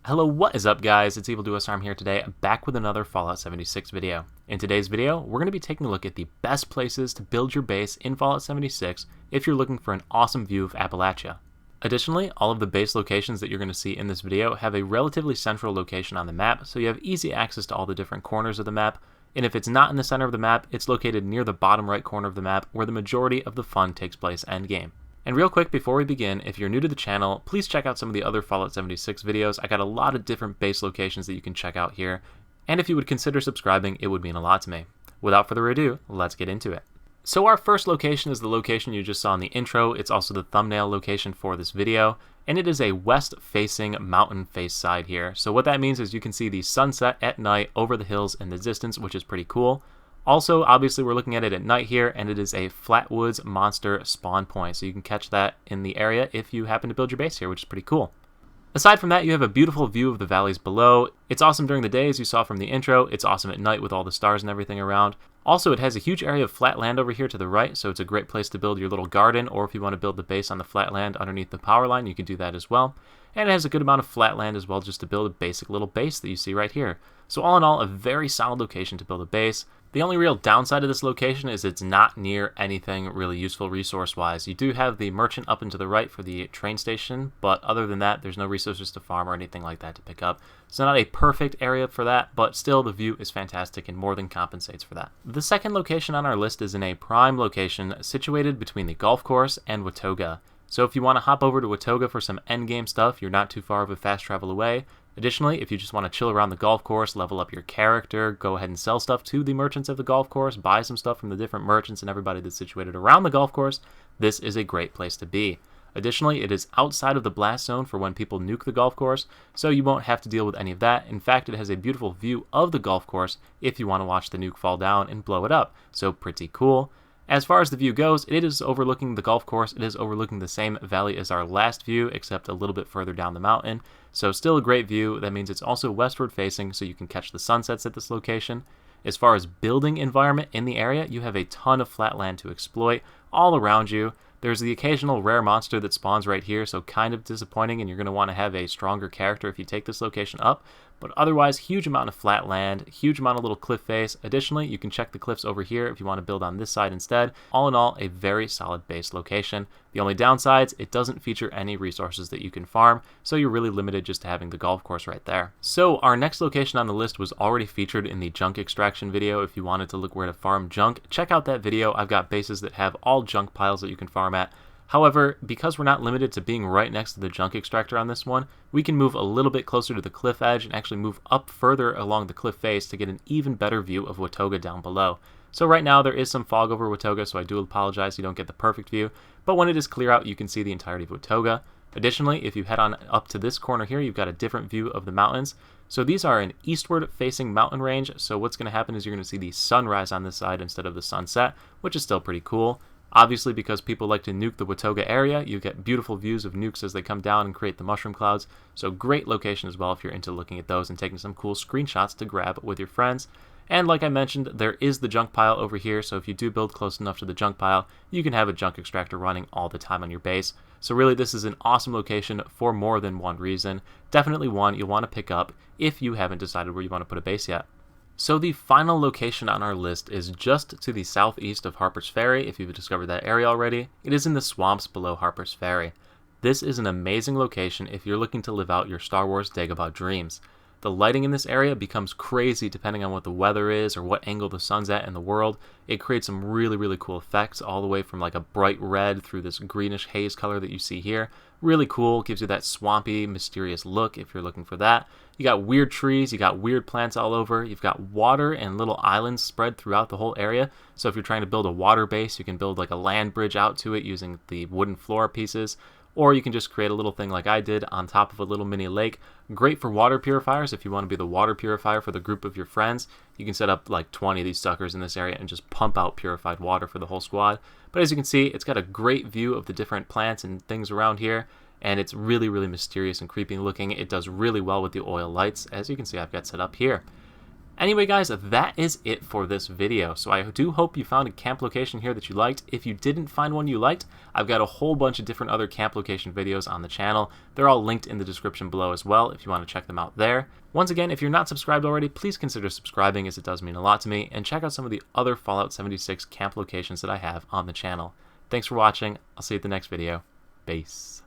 Hello, what is up guys? It's Evil2SR here today, back with another Fallout 76 video. In today's video, we're going to be taking a look at the best places to build your base in Fallout 76 if you're looking for an awesome view of Appalachia. Additionally, all of the base locations that you're going to see in this video have a relatively central location on the map, so you have easy access to all the different corners of the map, and if it's not in the center of the map, it's located near the bottom right corner of the map where the majority of the fun takes place endgame. And real quick before we begin, if you're new to the channel, please check out some of the other Fallout 76 videos. I got a lot of different base locations that you can check out here, and if you would consider subscribing, it would mean a lot to me. Without further ado, let's get into it. So our first location is the location you just saw in the intro. It's also the thumbnail location for this video, and it is a west-facing mountain face side here. So what that means is you can see the sunset at night over the hills in the distance, which is pretty cool. Also, obviously, we're looking at it at night here, and it is a Flatwoods monster spawn point, so you can catch that in the area if you happen to build your base here, which is pretty cool. Aside from that, you have a beautiful view of the valleys below. It's awesome during the day, as you saw from the intro. It's awesome at night with all the stars and everything around. Also, it has a huge area of flat land over here to the right, so it's a great place to build your little garden, or if you want to build the base on the flat land underneath the power line, you can do that as well. And it has a good amount of flat land as well, just to build a basic little base that you see right here. So all in all, a very solid location to build a base. The only real downside of this location is it's not near anything really useful resource-wise. You do have the merchant up and to the right for the train station, but other than that, there's no resources to farm or anything like that to pick up. So not a perfect area for that, but still the view is fantastic and more than compensates for that. The second location on our list is in a prime location situated between the golf course and Watoga. So if you want to hop over to Watoga for some endgame stuff, you're not too far of a fast travel away. Additionally, if you just want to chill around the golf course, level up your character, go ahead and sell stuff to the merchants of the golf course, buy some stuff from the different merchants and everybody that's situated around the golf course, this is a great place to be. Additionally, it is outside of the blast zone for when people nuke the golf course, so you won't have to deal with any of that. In fact, it has a beautiful view of the golf course if you want to watch the nuke fall down and blow it up, so pretty cool. As far as the view goes, it is overlooking the golf course. It is overlooking the same valley as our last view, except a little bit further down the mountain. So still a great view. That means it's also westward facing, so you can catch the sunsets at this location. As far as building environment in the area, you have a ton of flat land to exploit all around you. There's the occasional rare monster that spawns right here, so kind of disappointing, and you're going to want to have a stronger character if you take this location up. But otherwise, huge amount of flat land, huge amount of little cliff face. Additionally, you can check the cliffs over here if you want to build on this side instead. All in all, a very solid base location. The only downsides, it doesn't feature any resources that you can farm, so you're really limited just to having the golf course right there. So our next location on the list was already featured in the junk extraction video. If you wanted to look where to farm junk, check out that video. I've got bases that have all junk piles that you can farm at. However, because we're not limited to being right next to the junk extractor on this one, we can move a little bit closer to the cliff edge and actually move up further along the cliff face to get an even better view of Watoga down below. So right now there is some fog over Watoga, so I do apologize you don't get the perfect view, but when it is clear out you can see the entirety of Watoga. Additionally, if you head on up to this corner here, you've got a different view of the mountains. So these are an eastward facing mountain range, so what's going to happen is you're going to see the sunrise on this side instead of the sunset, which is still pretty cool. Obviously, because people like to nuke the Watoga area, you get beautiful views of nukes as they come down and create the mushroom clouds. So great location as well if you're into looking at those and taking some cool screenshots to grab with your friends. And like I mentioned, there is the junk pile over here, so if you do build close enough to the junk pile, you can have a junk extractor running all the time on your base. So really, this is an awesome location for more than one reason. Definitely one you'll want to pick up if you haven't decided where you want to put a base yet. So the final location on our list is just to the southeast of Harper's Ferry. If you've discovered that area already, it is in the swamps below Harper's Ferry. This is an amazing location if you're looking to live out your Star Wars Dagobah dreams. The lighting in this area becomes crazy depending on what the weather is or what angle the sun's at in the world. It creates some really cool effects all the way from like a bright red through this greenish haze color that you see here. Really cool, gives you that swampy, mysterious look if you're looking for that. You got weird trees, you got weird plants all over, you've got water and little islands spread throughout the whole area. So if you're trying to build a water base, you can build like a land bridge out to it using the wooden floor pieces. Or you can just create a little thing like I did on top of a little mini lake. Great for water purifiers if you want to be the water purifier for the group of your friends. You can set up like 20 of these suckers in this area and just pump out purified water for the whole squad. But as you can see, it's got a great view of the different plants and things around here. And it's really mysterious and creepy looking. It does really well with the oil lights, as you can see I've got set up here. Anyway guys, that is it for this video. So I do hope you found a camp location here that you liked. If you didn't find one you liked, I've got a whole bunch of different other camp location videos on the channel. They're all linked in the description below as well if you want to check them out there. Once again, if you're not subscribed already, please consider subscribing as it does mean a lot to me, and check out some of the other Fallout 76 camp locations that I have on the channel. Thanks for watching. I'll see you at the next video. Peace.